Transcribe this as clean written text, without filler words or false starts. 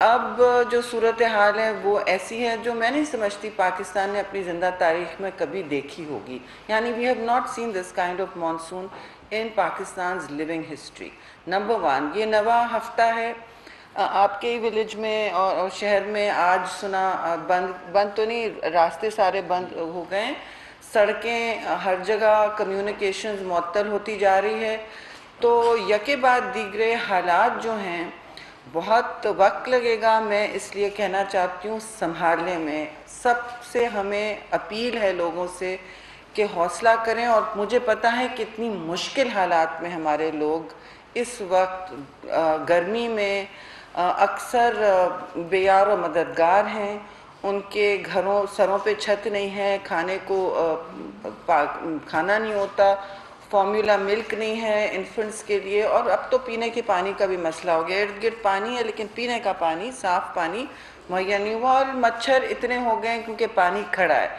अब जो सूरत हाल है वो ऐसी है जो मैं नहीं समझती पाकिस्तान ने अपनी ज़िंदा तारीख में कभी देखी होगी। यानी we have not seen this kind of monsoon in Pakistan living history. Number one, ये नवा हफ्ता है। आपके ही विलेज में और शहर में आज सुना बंद बंद तो नहीं, रास्ते सारे बंद हो गए, सड़कें हर जगह, कम्युनिकेशंस मुअत्तल होती जा रही है। तो यके बाद दीगरे हालात जो हैं बहुत वक्त लगेगा। मैं इसलिए कहना चाहती हूँ संभालने में सबसे हमें अपील है लोगों से कि हौसला करें। और मुझे पता है कितनी मुश्किल हालात में हमारे लोग इस वक्त गर्मी में अक्सर बेयार और मददगार हैं। उनके घरों सरों पे छत नहीं है, खाने को खाना नहीं होता, फॉर्मूला मिल्क नहीं है इन्फेंट्स के लिए, और अब तो पीने के पानी का भी मसला हो गया। इर्द गिर्द पानी है लेकिन पीने का पानी, साफ़ पानी मुहैया नहीं हुआ, और मच्छर इतने हो गए क्योंकि पानी खड़ा है।